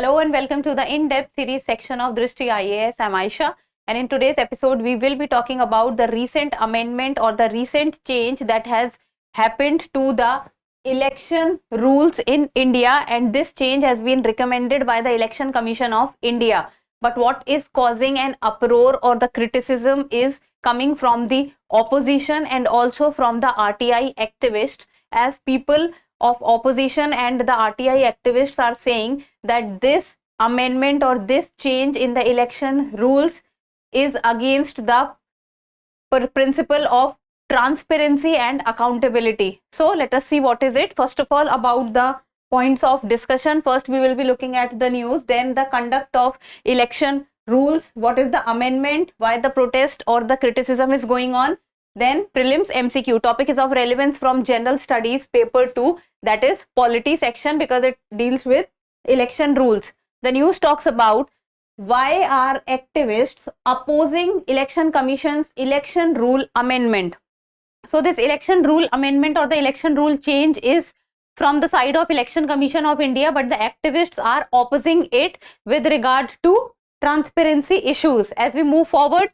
Hello and welcome to the in-depth series section of Drishti IAS. I'm Aisha, and in today's episode we will be talking about the recent amendment or the recent change that has happened to the election rules in India, and this change has been recommended by the Election Commission of India. But what is causing an uproar or the criticism is coming from the opposition and also from the RTI activists, as people of opposition and the RTI activists are saying that this amendment or this change in the election rules is against the principle of transparency and accountability. So let us see what is it. First of all, about the points of discussion. First, we will be looking at the news, then the conduct of election rules, what is the amendment, why the protest or the criticism is going on, then prelims MCQ. Topic is of relevance from general studies paper 2, that is polity section, because it deals with election rules. The news talks about why are activists opposing election commission's election rule amendment. So this election rule amendment or the election rule change is from the side of Election Commission of India, but the activists are opposing it with regard to transparency issues. As we move forward,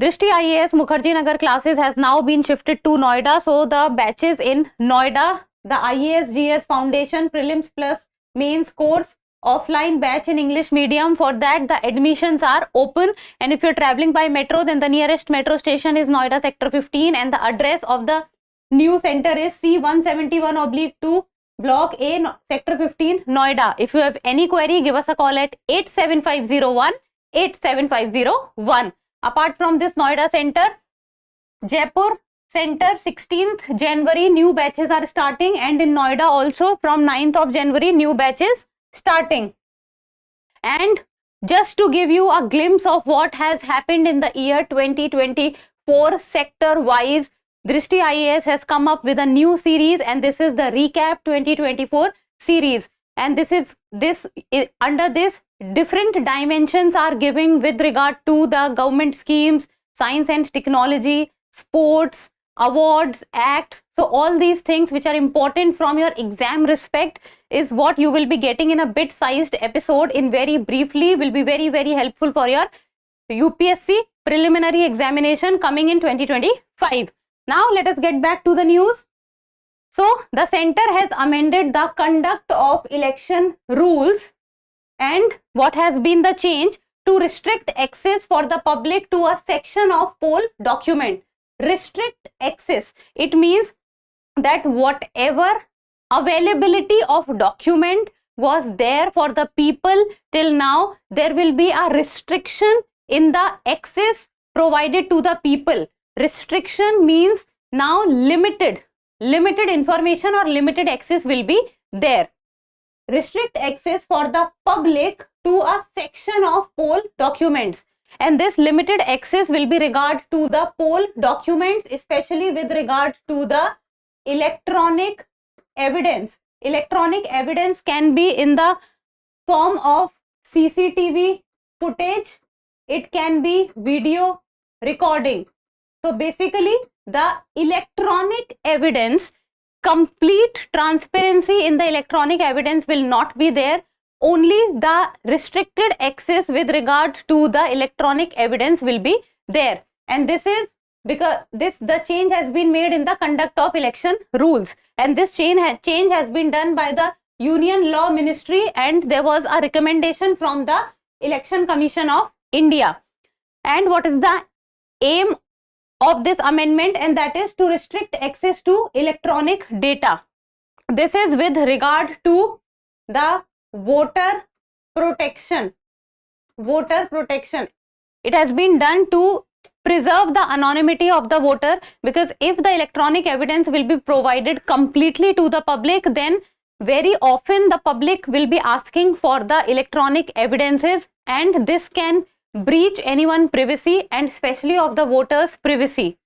Drishti IAS Mukherjee Nagar classes has now been shifted to Noida. So the batches in Noida, the IAS GS Foundation Prelims Plus Mains course offline batch in English medium, for that the admissions are open, and if you're traveling by metro, then the nearest metro station is Noida sector 15, and the address of the new center is C171/2 block A sector 15 Noida. If you have any query, give us a call at 87501 87501. Apart from this Noida center, Jaipur center 16th January new batches are starting, and in Noida also from 9th of January new batches starting. And just to give you a glimpse of what has happened in the year 2024 sector wise, Drishti IAS has come up with a new series, and this is the recap 2024 series, and under this different dimensions are given with regard to the government schemes, science and technology, sports, awards, acts. So all these things which are important from your exam respect is what you will be getting in a bit sized episode in very briefly, will be very helpful for your UPSC preliminary examination coming in 2025. Now let us get back to the news. So the center has amended the conduct of election rules, and what has been the change? To restrict access for the public to a section of poll document. Restrict access, it means that whatever availability of document was there for the people till now, there will be a restriction in the access provided to the people. Restriction means now limited information or limited access will be there. Restrict access for the public to a section of poll documents, and this limited access will be regard to the poll documents, especially with regard to the electronic evidence. Electronic evidence can be in the form of CCTV footage, it can be video recording. So basically the electronic evidence, complete transparency in the electronic evidence will not be there. Only the restricted access with regard to the electronic evidence will be there, and this is because the change has been made in the conduct of election rules, and this change has been done by the Union Law Ministry, and there was a recommendation from the Election Commission of India. And what is the aim of this amendment? And that is to restrict access to electronic data. This is with regard to the voter protection. It has been done to preserve the anonymity of the voter, because if the electronic evidence will be provided completely to the public, then very often the public will be asking for the electronic evidences, and this can breach anyone's privacy and especially of the voters' privacy.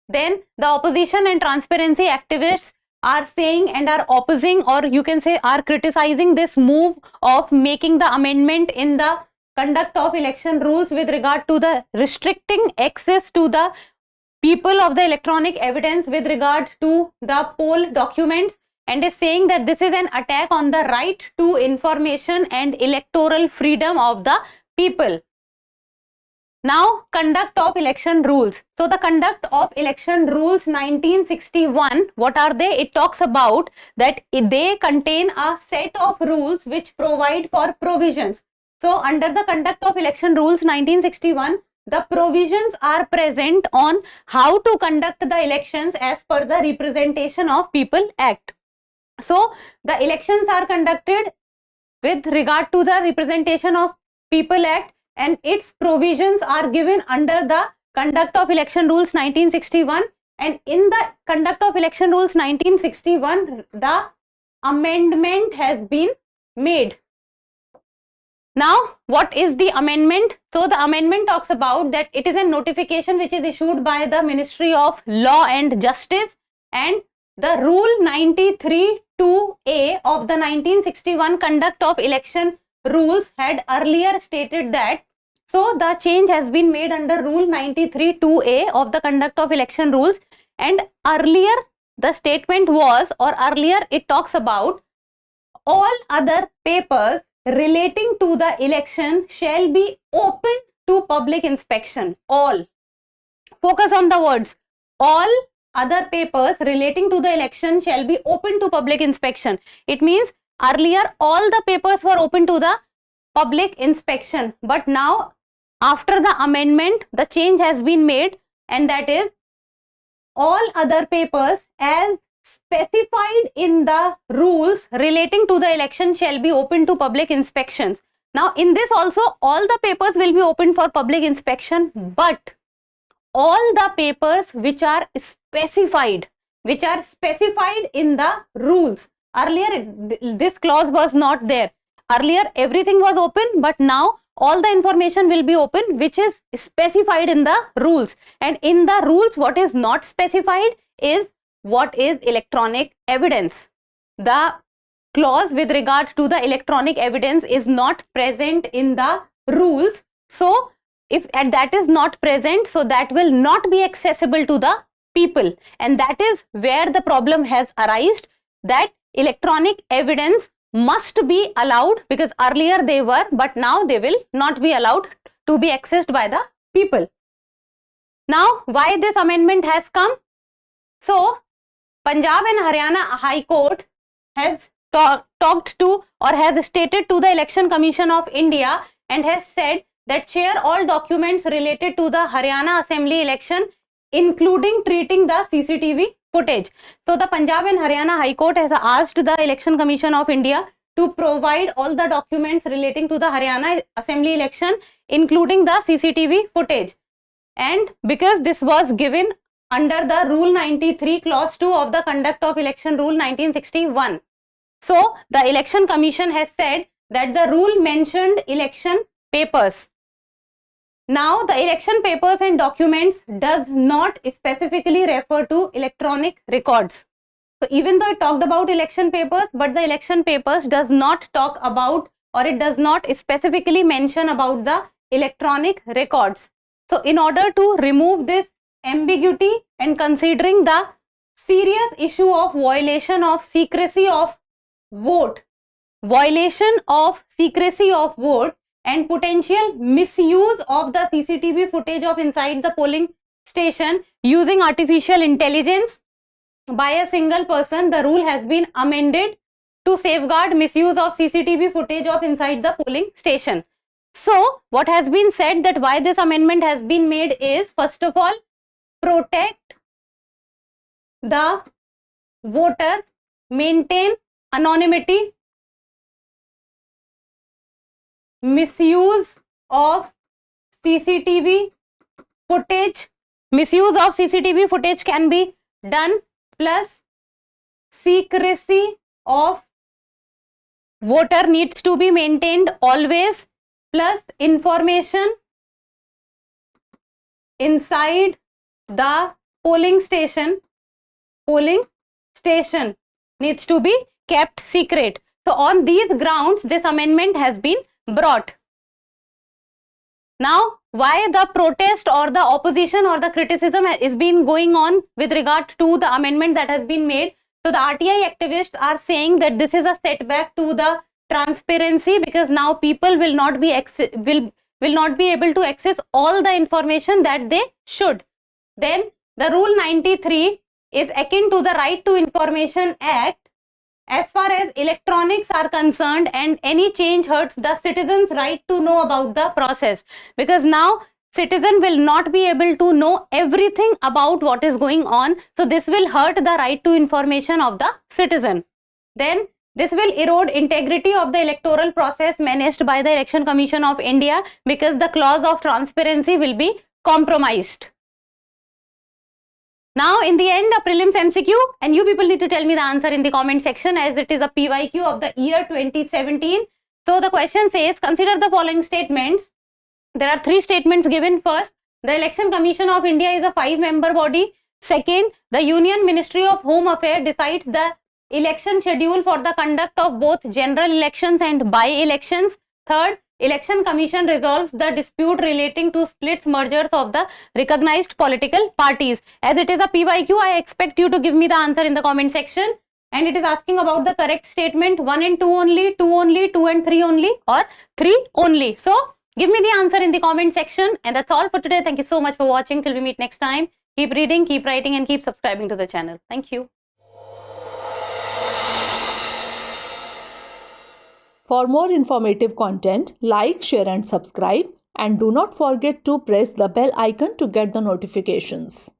Then the opposition and transparency activists are saying and are opposing, or you can say are criticizing this move of making the amendment in the conduct of election rules with regard to the restricting access to the people of the electronic evidence with regard to the poll documents, and is saying that this is an attack on the right to information and electoral freedom of the people. Now, conduct of election rules. So, the conduct of election rules 1961, what are they? It talks about that they contain a set of rules which provide for provisions. So, under the conduct of election rules 1961, the provisions are present on how to conduct the elections as per the Representation of People Act. So, the elections are conducted with regard to the Representation of People Act, and its provisions are given under the Conduct of Election Rules 1961, and in the Conduct of Election Rules 1961, the amendment has been made. Now, what is the amendment? So, the amendment talks about that it is a notification which is issued by the Ministry of Law and Justice, and the Rule 93(2)(a) of the 1961 Conduct of Election Rules had earlier stated that, so the change has been made under Rule 93(2)(a) of the Conduct of Election Rules, and earlier the statement was, or earlier it talks about, all other papers relating to the election shall be open to public inspection. All. Focus on the words. All other papers relating to the election shall be open to public inspection. It means earlier all the papers were open to the public inspection, but now after the amendment the change has been made, and that is all other papers as specified in the rules relating to the election shall be open to public inspections. Now in this also all the papers will be open for public inspection, but all the papers which are specified in the rules. Earlier this clause was not there. Earlier everything was open, but now all the information will be open which is specified in the rules. And in the rules what is not specified is what is electronic evidence. The clause with regard to the electronic evidence is not present in the rules. So if that is not present, so that will not be accessible to the people, and that is where the problem has arisen, that electronic evidence must be allowed, because earlier they were, but now they will not be allowed to be accessed by the people. Now, why this amendment has come? So, Punjab and Haryana High Court has talked to, or has stated to, the Election Commission of India and has said that share all documents related to the Haryana Assembly election, including treating the CCTV footage. So the Punjab and Haryana High Court has asked the Election Commission of India to provide all the documents relating to the Haryana Assembly election, including the CCTV footage. And because this was given under the Rule 93 Clause 2 of the Conduct of Election Rule 1961. So the Election Commission has said that the rule mentioned election papers. Now, the election papers and documents does not specifically refer to electronic records. So, even though it talked about election papers, but the election papers does not talk about, or it does not specifically mention about the electronic records. So, in order to remove this ambiguity and considering the serious issue of violation of secrecy of vote, and potential misuse of the CCTV footage of inside the polling station using artificial intelligence by a single person, the rule has been amended to safeguard misuse of CCTV footage of inside the polling station. So, what has been said, that why this amendment has been made is, first of all, protect the voter, maintain anonymity, misuse of CCTV footage. Misuse of CCTV footage can be done, plus secrecy of voter needs to be maintained always, plus information inside the polling station needs to be kept secret. So on these grounds this amendment has been brought. Now, why the protest or the opposition or the criticism is been going on with regard to the amendment that has been made? So the RTI activists are saying that this is a setback to the transparency, because now people will not be able to access all the information that they should. Then the Rule 93 is akin to the Right to Information Act as far as electronics are concerned, and any change hurts the citizens' right to know about the process, because now citizen will not be able to know everything about what is going on. So this will hurt the right to information of the citizen. Then this will erode integrity of the electoral process managed by the Election Commission of India, because the clause of transparency will be compromised. Now in the end, a prelims MCQ, and you people need to tell me the answer in the comment section, as it is a PYQ of the year 2017. So the question says, consider the following statements. There are 3 statements given. First, the Election Commission of India is a 5-member body. Second, the Union Ministry of Home Affairs decides the election schedule for the conduct of both general elections and by-elections. Third, Election Commission resolves the dispute relating to splits mergers of the recognized political parties. As it is a PYQ, I expect you to give me the answer in the comment section. And it is asking about the correct statement, 1 and 2 only, 2 only, 2 and 3 only, or 3 only. So give me the answer in the comment section. And that's all for today. Thank you so much for watching. Till we meet next time. Keep reading, keep writing, and keep subscribing to the channel. Thank you. For more informative content, like, share and subscribe, and do not forget to press the bell icon to get the notifications.